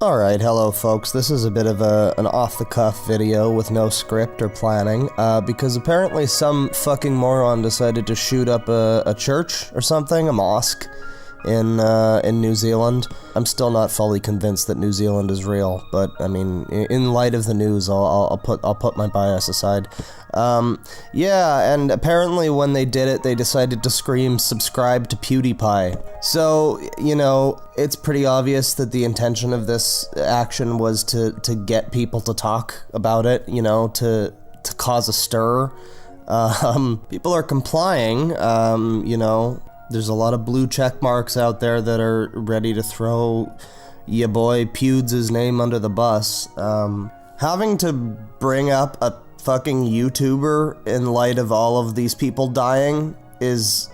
Alright, hello folks, this is a bit of an off-the-cuff video with no script or planning, because apparently some fucking moron decided to shoot up a church or something, a mosque, in New Zealand. I'm still not fully convinced that New Zealand is real, but I mean, in light of the news, I'll put my bias aside. Yeah, and apparently when they did it, they decided to scream, "Subscribe to PewDiePie." So, you know, it's pretty obvious that the intention of this action was to get people to talk about it, you know, to cause a stir. People are complying, you know. There's a lot of blue check marks out there that are ready to throw ya boy Pewds' name under the bus. Having to bring up a fucking YouTuber in light of all of these people dying is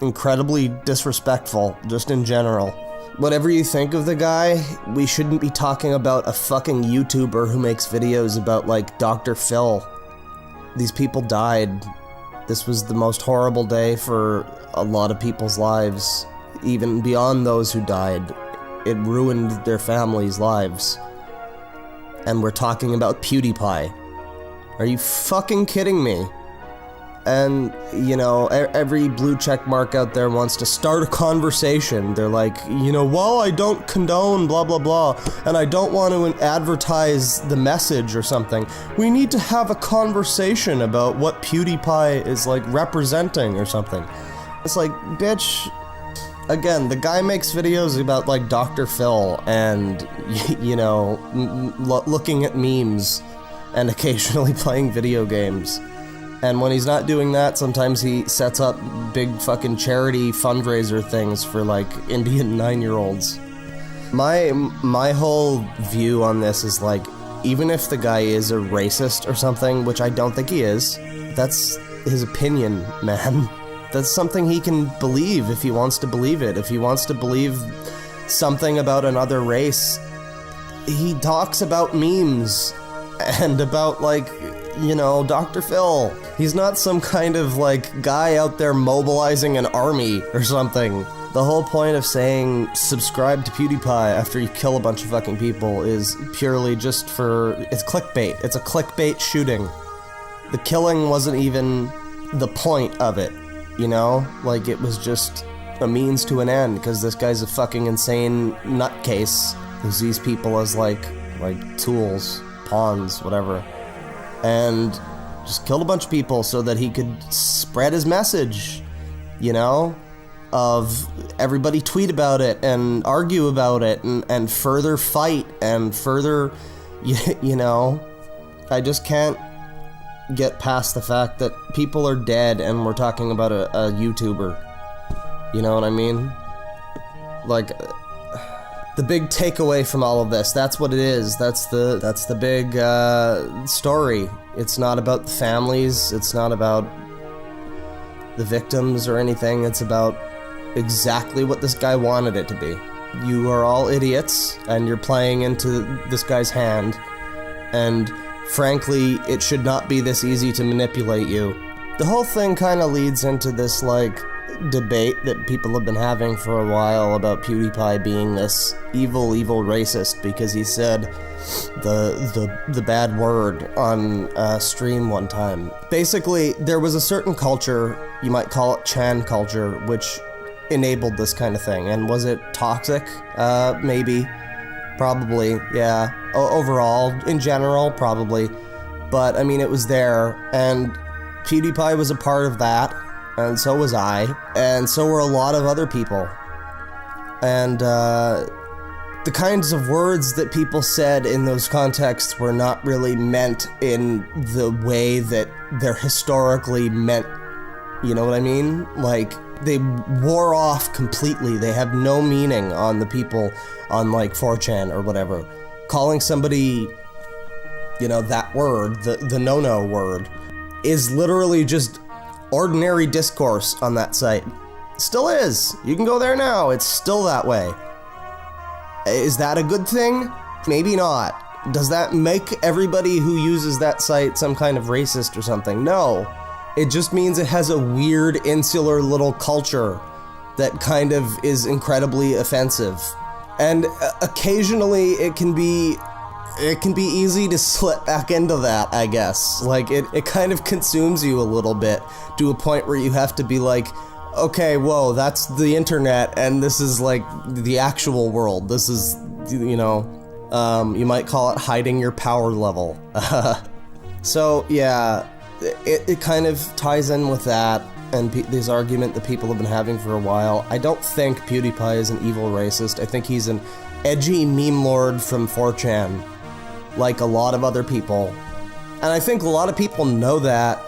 incredibly disrespectful, just in general. Whatever you think of the guy, we shouldn't be talking about a fucking YouTuber who makes videos about, like, Dr. Phil. These people died. This was the most horrible day for a lot of people's lives, even beyond those who died. It ruined their families' lives. And we're talking about PewDiePie. Are you fucking kidding me? And, you know, every blue check mark out there wants to start a conversation. They're like, you know, well, I don't condone blah blah blah, and I don't want to advertise the message or something. We need to have a conversation about what PewDiePie is, like, representing or something. It's like, bitch, again, the guy makes videos about, like, Dr. Phil and, you know, looking at memes and occasionally playing video games. And when he's not doing that, sometimes he sets up big fucking charity fundraiser things for, like, Indian 9-year-olds. My whole view on this is, like, even if the guy is a racist or something, which I don't think he is, that's his opinion, man. That's something he can believe if he wants to believe it. If he wants to believe something about another race, he talks about memes and about, like, you know, Dr. Phil. He's not some kind of, like, guy out there mobilizing an army or something. The whole point of saying subscribe to PewDiePie after you kill a bunch of fucking people is purely just for... it's clickbait. It's a clickbait shooting. The killing wasn't even the point of it, you know? Like, it was just a means to an end, because this guy's a fucking insane nutcase who sees people as, like tools, pawns, whatever. And just killed a bunch of people so that he could spread his message, you know, of everybody tweet about it and argue about it and further fight and further, you know. I just can't get past the fact that people are dead and we're talking about a YouTuber. You know what I mean? Like... the big takeaway from all of this, that's what it is. That's the big story. It's not about the families, it's not about the victims or anything, it's about exactly what this guy wanted it to be. You are all idiots, and you're playing into this guy's hand, and frankly, it should not be this easy to manipulate you. The whole thing kind of leads into this, like, debate that people have been having for a while about PewDiePie being this evil racist because he said the bad word on stream one time. Basically, there was a certain culture, you might call it Chan culture, which enabled this kind of thing. And was it toxic? Maybe. Probably, yeah. Overall, in general, probably. But, I mean, it was there, and PewDiePie was a part of that. And so was I, and so were a lot of other people. And the kinds of words that people said in those contexts were not really meant in the way that they're historically meant, you know what I mean? Like, they wore off completely. They have no meaning on the people on, like, 4chan or whatever. Calling somebody, you know, that word, the no-no word, is literally just ordinary discourse on that site. Still is. You can go there now. It's still that way. Is that a good thing? Maybe not. Does that make everybody who uses that site some kind of racist or something? No. It just means it has a weird, insular little culture that kind of is incredibly offensive. And occasionally it can be easy to slip back into that, I guess. Like, it kind of consumes you a little bit to a point where you have to be like, okay, whoa, that's the internet, and this is like the actual world. This is, you know, you might call it hiding your power level. So, yeah, it kind of ties in with that, and this argument that people have been having for a while. I don't think PewDiePie is an evil racist. I think he's an edgy meme lord from 4chan, like a lot of other people. And I think a lot of people know that,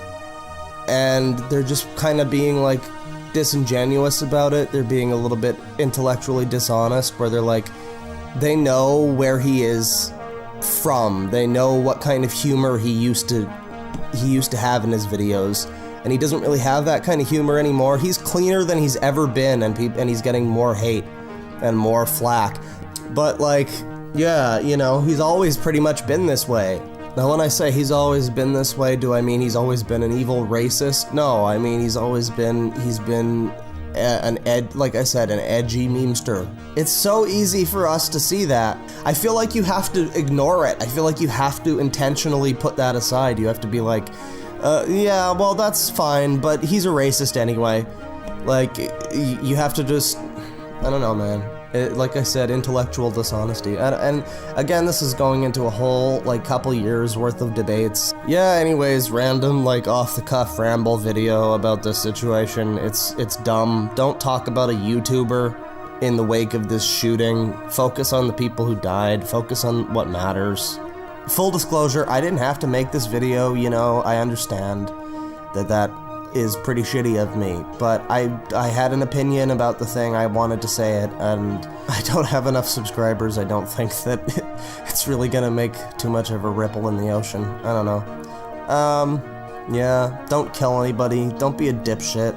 and they're just kind of being, like, disingenuous about it. They're being a little bit intellectually dishonest, where they're like, they know where he is from. They know what kind of humor he used to have in his videos, and he doesn't really have that kind of humor anymore. He's cleaner than he's ever been, and he's getting more hate and more flack. But, like, yeah, you know, he's always pretty much been this way. Now, when I say he's always been this way, do I mean he's always been an evil racist? No, I mean he's been like I said, an edgy memester. It's so easy for us to see that. I feel like you have to ignore it. I feel like you have to intentionally put that aside. You have to be like, yeah, well, that's fine, but he's a racist anyway. Like, you have to just, I don't know, man. Like I said, intellectual dishonesty. And again, this is going into a whole, like, couple years worth of debates. Yeah, anyways, random, like, off-the-cuff ramble video about this situation. It's dumb. Don't talk about a YouTuber in the wake of this shooting. Focus on the people who died. Focus on what matters. Full disclosure, I didn't have to make this video, you know, I understand that is pretty shitty of me, but I had an opinion about the thing, I wanted to say it, and I don't have enough subscribers. I don't think that it's really gonna make too much of a ripple in the ocean. I don't know. Yeah, don't kill anybody, don't be a dipshit.